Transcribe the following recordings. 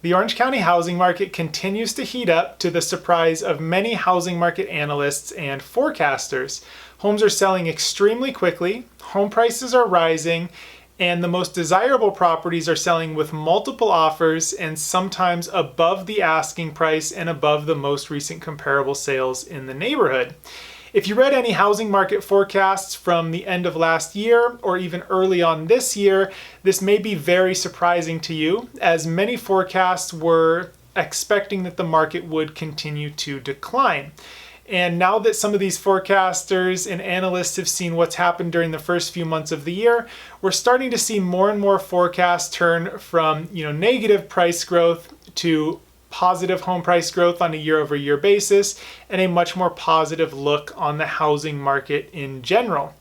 The Orange County housing market continues to heat up to the surprise of many housing market analysts and forecasters. Homes are selling extremely quickly, home prices are rising, and the most desirable properties are selling with multiple offers and sometimes above the asking price and above the most recent comparable sales in the neighborhood. If you read any housing market forecasts from the end of last year or even early on this year, this may be very surprising to you, as many forecasts were expecting that the market would continue to decline. And now that some of these forecasters and analysts have seen what's happened during the first few months of the year, we're starting to see more and more forecasts turn from negative price growth to positive home price growth on a year-over-year basis, and a much more positive look on the housing market in general.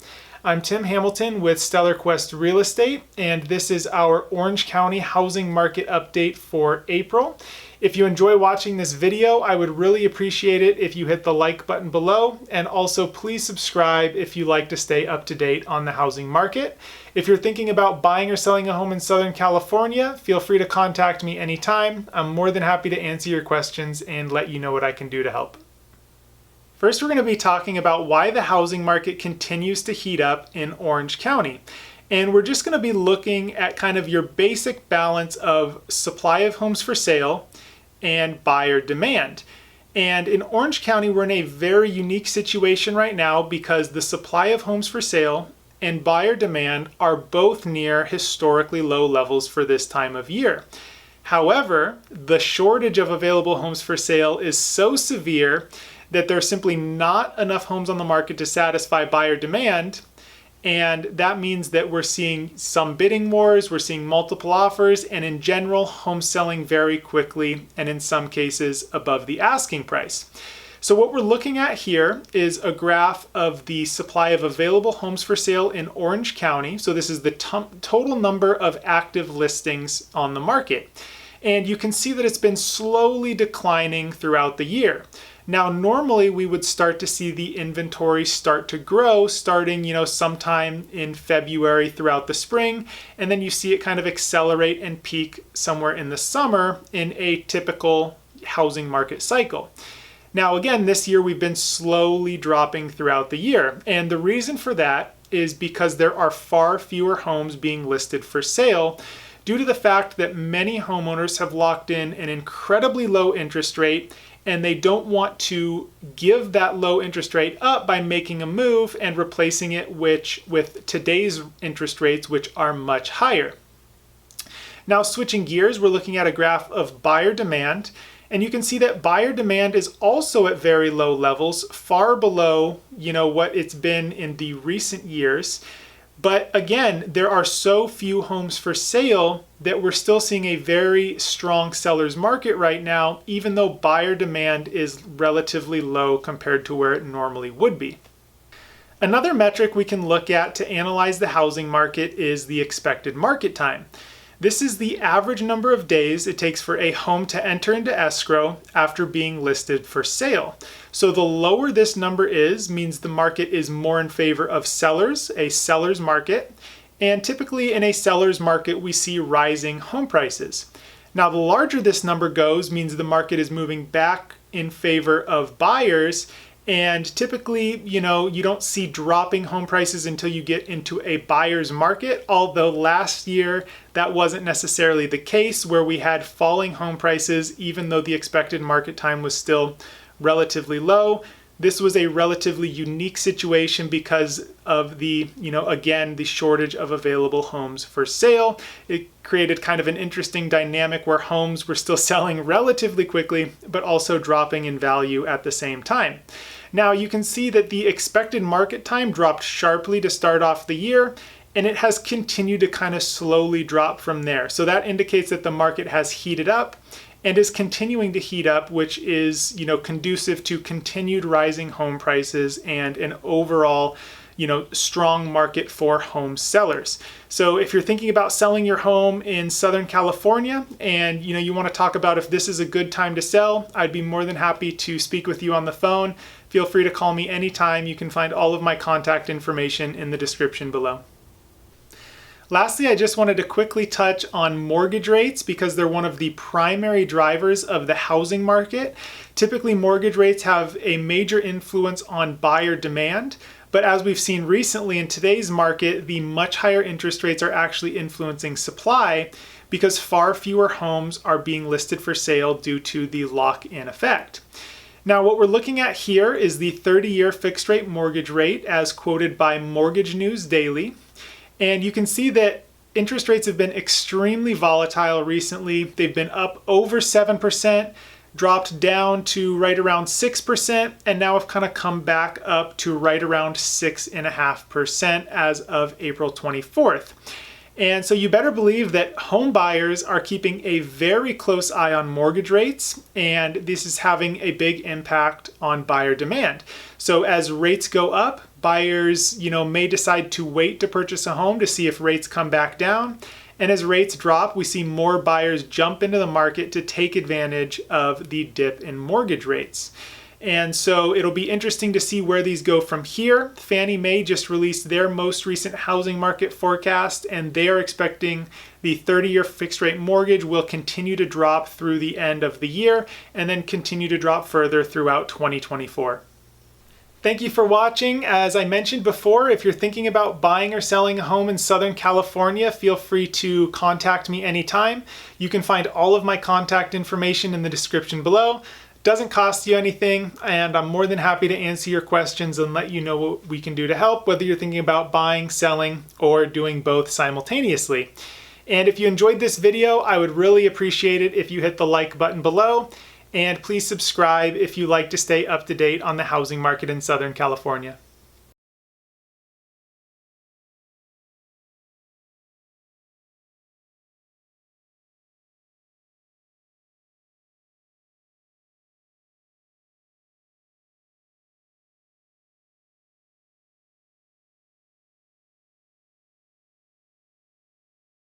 I'm Tim Hamilton with StellarQuest Real Estate, and this is our Orange County housing market update for April. If you enjoy watching this video, I would really appreciate it if you hit the like button below, and also please subscribe if you like to stay up to date on the housing market. If you're thinking about buying or selling a home in Southern California, feel free to contact me anytime. I'm more than happy to answer your questions and let you know what I can do to help. First, we're going to be talking about why the housing market continues to heat up in Orange County. And we're just going to be looking at kind of your basic balance of supply of homes for sale and buyer demand. And in Orange County, we're in a very unique situation right now because the supply of homes for sale and buyer demand are both near historically low levels for this time of year. However, the shortage of available homes for sale is so severe that there's simply not enough homes on the market to satisfy buyer demand. And that means that we're seeing some bidding wars, we're seeing multiple offers, and in general, homes selling very quickly and in some cases above the asking price. So what we're looking at here is a graph of the supply of available homes for sale in Orange County. So this is the total number of active listings on the market. And you can see that it's been slowly declining throughout the year. Now, normally we would start to see the inventory start to grow starting, sometime in February throughout the spring, and then you see it kind of accelerate and peak somewhere in the summer in a typical housing market cycle. Now, again, this year we've been slowly dropping throughout the year, and the reason for that is because there are far fewer homes being listed for sale due to the fact that many homeowners have locked in an incredibly low interest rate, and they don't want to give that low interest rate up by making a move and replacing it with today's interest rates, which are much higher. Now, switching gears, we're looking at a graph of buyer demand, and you can see that buyer demand is also at very low levels, far below, what it's been in the recent years. But again, there are so few homes for sale that we're still seeing a very strong seller's market right now, even though buyer demand is relatively low compared to where it normally would be. Another metric we can look at to analyze the housing market is the expected market time. This is the average number of days it takes for a home to enter into escrow after being listed for sale. So the lower this number is, means the market is more in favor of sellers, a seller's market, and typically in a seller's market we see rising home prices. Now the larger this number goes means the market is moving back in favor of buyers, and typically, you don't see dropping home prices until you get into a buyer's market, although last year that wasn't necessarily the case, where we had falling home prices even though the expected market time was still relatively low. This was a relatively unique situation because of the shortage of available homes for sale. It created kind of an interesting dynamic where homes were still selling relatively quickly, but also dropping in value at the same time. Now you can see that the expected market time dropped sharply to start off the year, and it has continued to kind of slowly drop from there. So that indicates that the market has heated up and is continuing to heat up, which is, conducive to continued rising home prices and an overall, strong market for home sellers. So if you're thinking about selling your home in Southern California and, you want to talk about if this is a good time to sell, I'd be more than happy to speak with you on the phone. Feel free to call me anytime. You can find all of my contact information in the description below. Lastly, I just wanted to quickly touch on mortgage rates because they're one of the primary drivers of the housing market. Typically, mortgage rates have a major influence on buyer demand, but as we've seen recently in today's market, the much higher interest rates are actually influencing supply because far fewer homes are being listed for sale due to the lock-in effect. Now, what we're looking at here is the 30-year fixed rate mortgage rate as quoted by Mortgage News Daily. And you can see that interest rates have been extremely volatile recently. They've been up over 7%, dropped down to right around 6%, and now have kind of come back up to right around 6.5% as of April 24th. And so you better believe that home buyers are keeping a very close eye on mortgage rates, and this is having a big impact on buyer demand. So as rates go up, buyers, may decide to wait to purchase a home to see if rates come back down. And as rates drop, we see more buyers jump into the market to take advantage of the dip in mortgage rates. And so it'll be interesting to see where these go from here. Fannie Mae just released their most recent housing market forecast, and they are expecting the 30-year fixed rate mortgage will continue to drop through the end of the year and then continue to drop further throughout 2024. Thank you for watching. As I mentioned before, if you're thinking about buying or selling a home in Southern California, feel free to contact me anytime. You can find all of my contact information in the description below. Doesn't cost you anything, and I'm more than happy to answer your questions and let you know what we can do to help, whether you're thinking about buying, selling, or doing both simultaneously. And if you enjoyed this video, I would really appreciate it if you hit the like button below, and please subscribe if you like to stay up to date on the housing market in Southern California.